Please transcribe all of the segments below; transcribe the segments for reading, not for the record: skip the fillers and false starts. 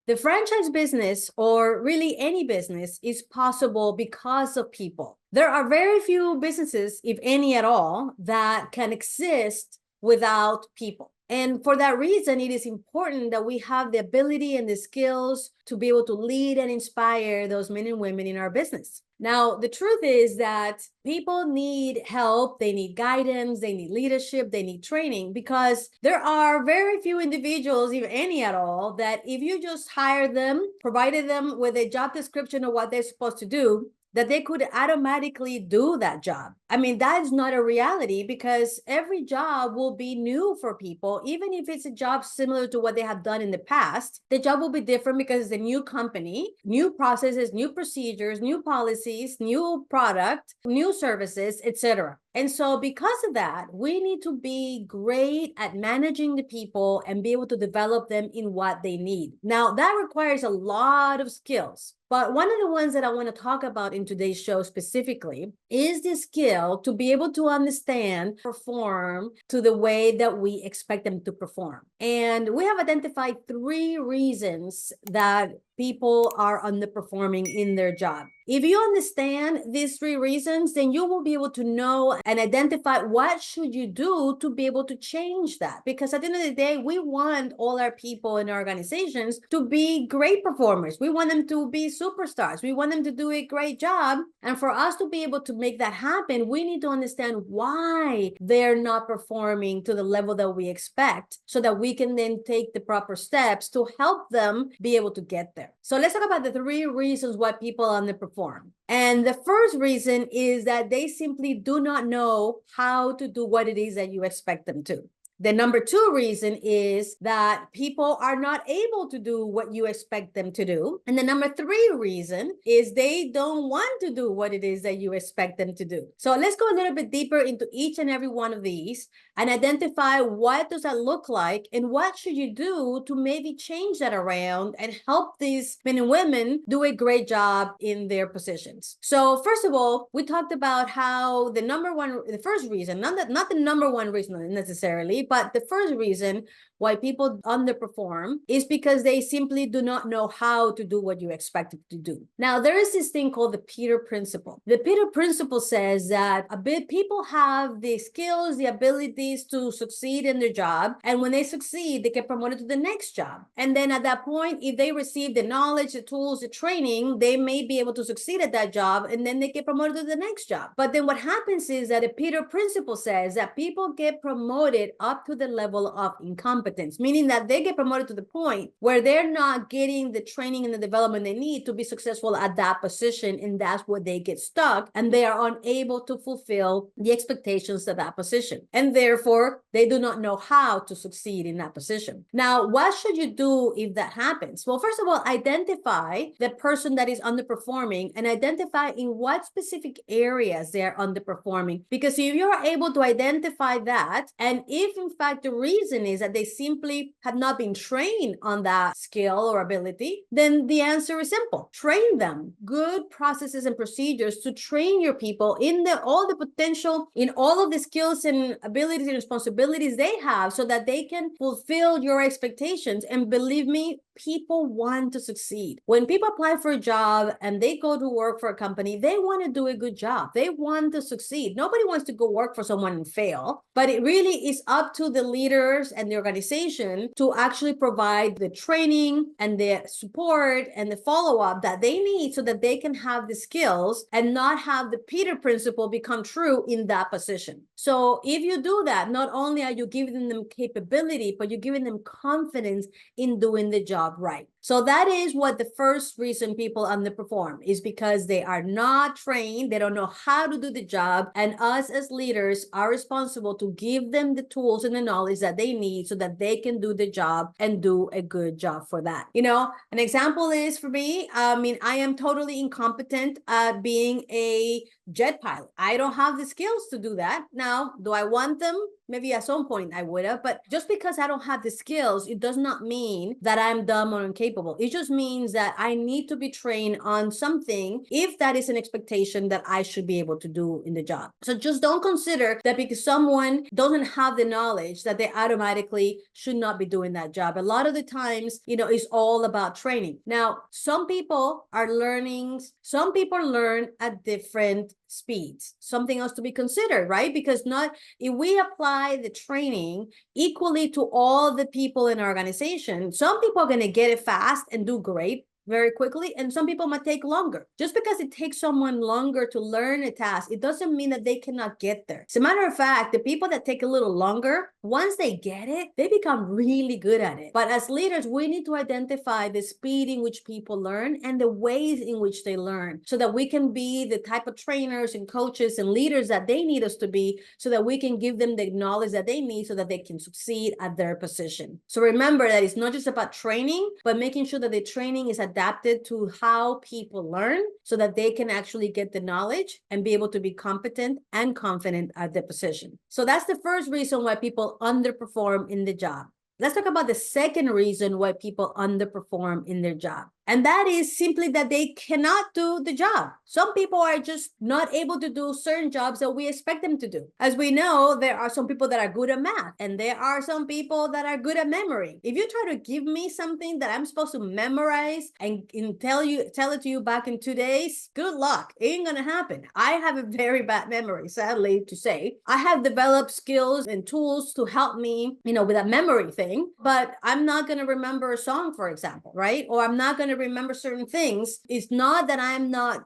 The franchise business, or really any business, is possible because of people. There are very few businesses, if any at all, that can exist without people. And for that reason, it is important that we have the ability and the skills to be able to lead and inspire those men and women in our business. Now, the truth is that people need help, they need guidance, they need leadership, they need training, because there are very few individuals, if any at all, that if you just hire them, provided them with a job description of what they're supposed to do, that they could automatically do that job. I mean, that is not a reality, because every job will be new for people. Even if it's a job similar to what they have done in the past, the job will be different because it's a new company, new processes, new procedures, new policies, new product, new services, etc. And so because of that, we need to be great at managing the people and be able to develop them in what they need. Now, that requires a lot of skills. But one of the ones that I want to talk about in today's show specifically is the skill to be able to understand, perform to the way that we expect them to perform. And we have identified 3 reasons that people are underperforming in their job. If you understand these 3 reasons, then you will be able to know and identify what should you do to be able to change that. Because at the end of the day, we want all our people in our organizations to be great performers. We want them to be superstars. We want them to do a great job. And for us to be able to make that happen, we need to understand why they're not performing to the level that we expect, so that we can then take the proper steps to help them be able to get there. So let's talk about the 3 reasons why people underperform. And the first reason is that they simply do not know how to do what it is that you expect them to. The number 2 reason is that people are not able to do what you expect them to do. And the number 3 reason is they don't want to do what it is that you expect them to do. So let's go a little bit deeper into each and every one of these and identify what does that look like and what should you do to maybe change that around and help these men and women do a great job in their positions. So first of all, we talked about how the first reason, not the number 1 reason necessarily, but the first reason why people underperform is because they simply do not know how to do what you expect them to do. Now, there is this thing called the Peter Principle. The Peter Principle says that people have the skills, the abilities to succeed in their job. And when they succeed, they get promoted to the next job. And then at that point, if they receive the knowledge, the tools, the training, they may be able to succeed at that job. And then they get promoted to the next job. But then what happens is that the Peter Principle says that people get promoted up to the level of incompetence, meaning that they get promoted to the point where they're not getting the training and the development they need to be successful at that position, and that's where they get stuck, and they are unable to fulfill the expectations of that position, and therefore they do not know how to succeed in that position. Now, what should you do if that happens? Well, first of all, identify the person that is underperforming and identify in what specific areas they're underperforming, because if you're able to identify that, and if in fact the reason is that they simply have not been trained on that skill or ability, then the answer is simple. Train them. Good processes and procedures to train your people in all the potential, in all of the skills and abilities and responsibilities they have, so that they can fulfill your expectations. And believe me, people want to succeed. When people apply for a job and they go to work for a company, they want to do a good job. They want to succeed. Nobody wants to go work for someone and fail, but it really is up to the leaders and the organization to actually provide the training and the support and the follow-up that they need so that they can have the skills and not have the Peter Principle become true in that position. So if you do that, not only are you giving them capability, but you're giving them confidence in doing the job right. So that is what the first reason people underperform is, because they are not trained. They don't know how to do the job. And us as leaders are responsible to give them the tools and the knowledge that they need so that they can do the job and do a good job for that. You know, an example is for me, I am totally incompetent at being a jet pilot. I don't have the skills to do that. Now, do I want them? Maybe at some point I would have, but just because I don't have the skills, it does not mean that I'm dumb or incapable. It just means that I need to be trained on something if that is an expectation that I should be able to do in the job. So just don't consider that because someone doesn't have the knowledge knowledge that they automatically should not be doing that job. A lot of the times, it's all about training. Now, some people learn at different speeds. Something else to be considered, right? Because not if we apply the training equally to all the people in our organization, some people are going to get it fast and do great very quickly, and some people might take longer. Just because it takes someone longer to learn a task, it doesn't mean that they cannot get there. As a matter of fact, the people that take a little longer, once they get it, they become really good at it. But as leaders, we need to identify the speed in which people learn and the ways in which they learn, so that we can be the type of trainers and coaches and leaders that they need us to be, so that we can give them the knowledge that they need so that they can succeed at their position. So remember that it's not just about training, but making sure that the training is adapted to how people learn, so that they can actually get the knowledge and be able to be competent and confident at their position. So that's the first reason why people underperform in the job. Let's talk about the second reason why people underperform in their job. And that is simply that they cannot do the job. Some people are just not able to do certain jobs that we expect them to do. As we know, there are some people that are good at math, and there are some people that are good at memory. If you try to give me something that I'm supposed to memorize and tell it to you back in 2 days, good luck. It ain't gonna happen. I have a very bad memory, sadly to say. I have developed skills and tools to help me, with that memory thing, but I'm not gonna remember a song, for example, right? Or I'm not gonna remember certain things. It's not that I'm not,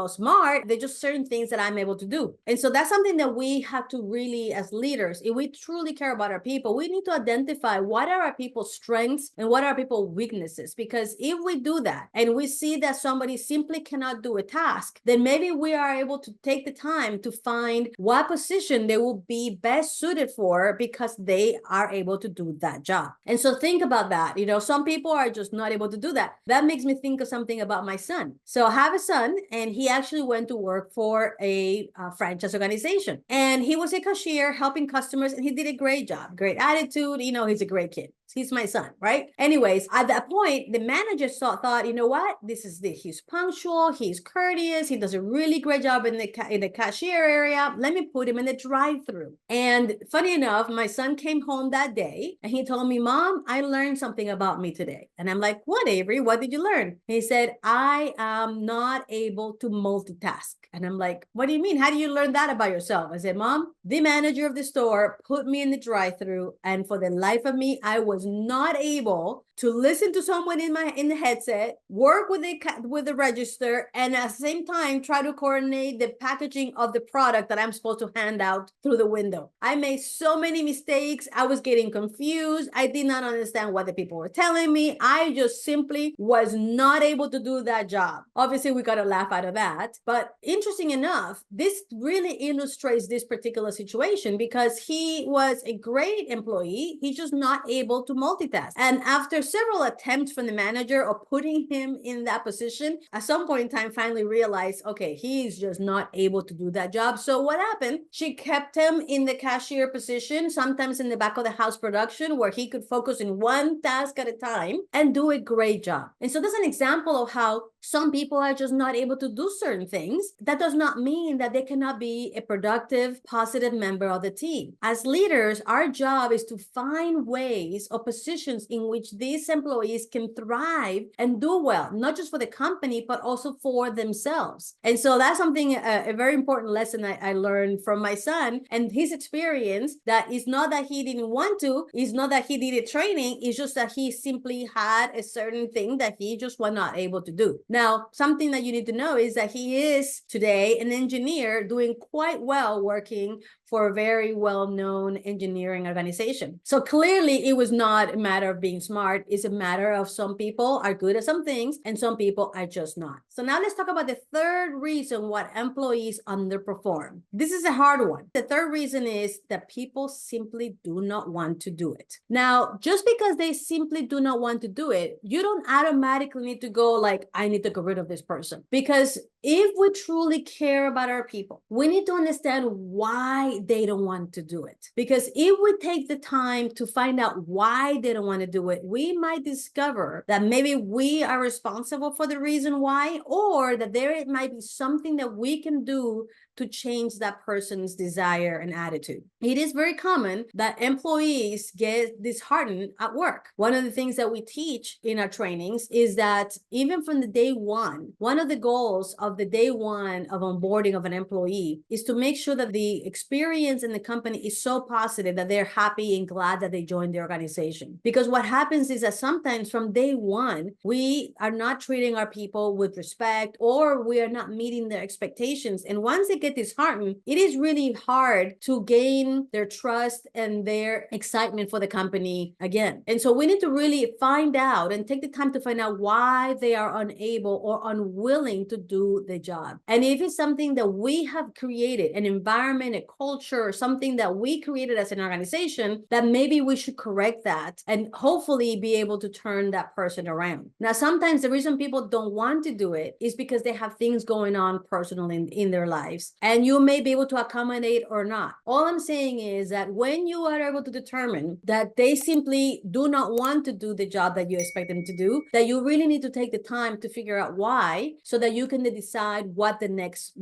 smart. They're just certain things that I'm able to do. And so that's something that we have to really, as leaders, if we truly care about our people, we need to identify what are our people's strengths and what are our people's weaknesses. Because if we do that and we see that somebody simply cannot do a task, then maybe we are able to take the time to find what position they will be best suited for, because they are able to do that job. And so think about that. Some people are just not able to do that. That makes me think of something about my son. So I have a son, and he actually went to work for a franchise organization, and he was a cashier helping customers, and he did a great job, great attitude. He's a great kid. He's my son, right? Anyways, at that point, the manager thought, what? He's punctual, he's courteous, he does a really great job in the cashier area. Let me put him in the drive-through. And funny enough, my son came home that day, and he told me, Mom, I learned something about me today. And I'm like, what, Avery? What did you learn? He said, I am not able to multitask. And I'm like, what do you mean? How do you learn that about yourself? I said, Mom, the manager of the store put me in the drive-through, and for the life of me, I was not able to listen to someone in the headset, work with the register, and at the same time try to coordinate the packaging of the product that I'm supposed to hand out through the window. I made so many mistakes. I was getting confused. I did not understand what the people were telling me. I just simply was not able to do that job. Obviously, we got a laugh out of that. But interesting enough, this really illustrates this particular situation, because he was a great employee. He's just not able to multitask. And after several attempts from the manager of putting him in that position, at some point in time, finally realized, okay, he's just not able to do that job. So what happened? She kept him in the cashier position, sometimes in the back of the house production, where he could focus in one task at a time and do a great job. And so that's an example of how some people are just not able to do certain things. That does not mean that they cannot be a productive, positive member of the team. As leaders, our job is to find ways or positions in which these employees can thrive and do well, not just for the company, but also for themselves. And so that's something, a very important lesson I learned from my son and his experience, that it's not that he didn't want to, it's not that he needed training, it's just that he simply had a certain thing that he just was not able to do. Now, something that you need to know is that he is today an engineer doing quite well, working for a very well-known engineering organization. So clearly it was not a matter of being smart. It's a matter of some people are good at some things and some people are just not. So now let's talk about the third reason why employees underperform. This is a hard one. The third reason is that people simply do not want to do it. Now, just because they simply do not want to do it, you don't automatically need to go like, I need to get rid of this person. Because if we truly care about our people, we need to understand why they don't want to do it. Because if we take the time to find out why they don't want to do it, we might discover that maybe we are responsible for the reason why, or that there might be something that we can do to change that person's desire and attitude. It is very common that employees get disheartened at work. One of the things that we teach in our trainings is that even from the day one of the goals of the day one of onboarding of an employee is to make sure that the experience in the company is so positive that they're happy and glad that they joined the organization. Because what happens is that sometimes from day one, we are not treating our people with respect, or we are not meeting their expectations. And once they get disheartened, it is really hard to gain their trust and their excitement for the company again. And so we need to really find out and take the time to find out why they are unable or unwilling to do the job. And if it's something that we have created, an environment, a culture, or something that we created as an organization, that maybe we should correct that and hopefully be able to turn that person around. Now, sometimes the reason people don't want to do it is because they have things going on personally in their lives, and you may be able to accommodate or not. All I'm saying is that when you are able to determine that they simply do not want to do the job that you expect them to do, that you really need to take the time to figure out why, so that you can decide what the next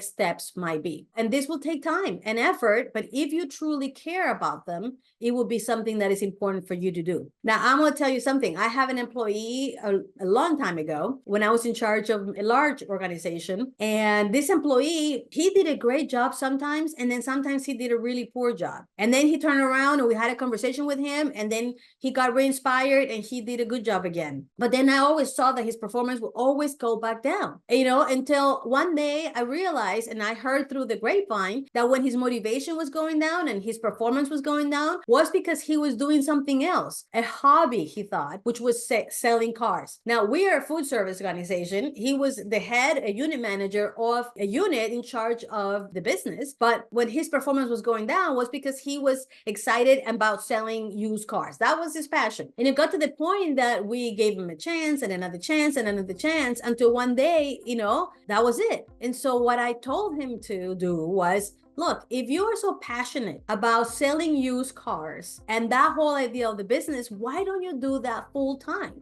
steps might be. And this will take time and effort, but if you truly care about them, it will be something that is important for you to do. Now, I'm going to tell you something. I have an employee a long time ago when I was in charge of a large organization, and this employee, he did a great job sometimes, and then sometimes he did a really poor job. And then he turned around and we had a conversation with him, and then he got re-inspired and he did a good job again. But then I always saw that his performance would always go back down, until one day I realized, and I heard through the grapevine, that when his motivation was going down and his performance was going down was because he was doing something else, a hobby, he thought, which was selling cars. Now, we are a food service organization. He was the head, a unit manager of a unit in charge of the business. But when his performance was going down was because he was excited about selling used cars. That was his passion. And it got to the point that we gave him a chance and another chance and another chance until one day, that was it. And so what I told him to do was, look, if you are so passionate about selling used cars and that whole idea of the business, why don't you do that full time?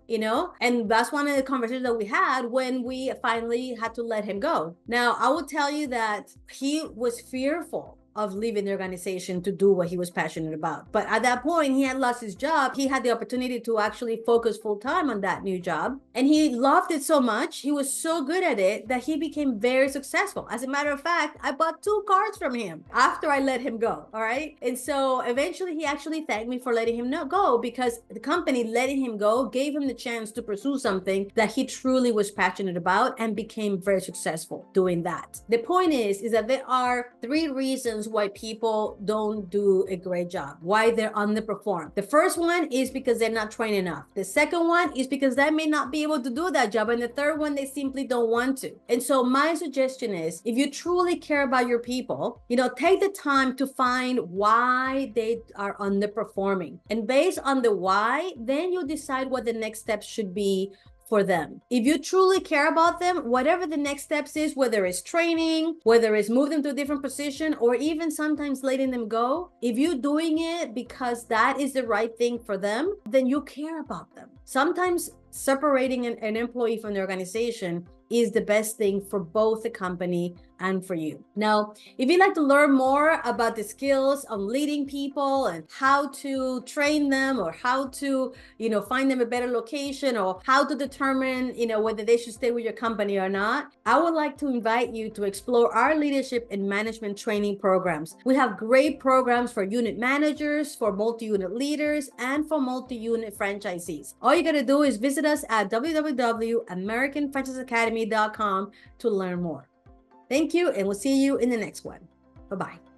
And that's one of the conversations that we had when we finally had to let him go. Now, I will tell you that he was fearful of leaving the organization to do what he was passionate about. But at that point, he had lost his job. He had the opportunity to actually focus full time on that new job. And he loved it so much. He was so good at it that he became very successful. As a matter of fact, I bought 2 cars from him after I let him go. All right. And so eventually he actually thanked me for letting him go, because the company letting him go gave him the chance to pursue something that he truly was passionate about and became very successful doing that. The point is that there are 3 reasons why people don't do a great job, why they're underperformed. The first one is because they're not trained enough. The second one is because they may not be able to do that job. And the third one, they simply don't want to. And so my suggestion is, if you truly care about your people, take the time to find why they are underperforming. And based on the why, then you decide what the next steps should be for them. If you truly care about them, whatever the next steps is, whether it's training, whether it's move them to a different position, or even sometimes letting them go, if you're doing it because that is the right thing for them, then you care about them. Sometimes separating an employee from the organization is the best thing for both the company and for you. Now, if you'd like to learn more about the skills of leading people and how to train them, or how to, find them a better location, or how to determine, whether they should stay with your company or not, I would like to invite you to explore our leadership and management training programs. We have great programs for unit managers, for multi-unit leaders, and for multi-unit franchisees. All you got to do is visit us at www.americanfranchiseacademy.com to learn more. Thank you, and we'll see you in the next one. Bye-bye.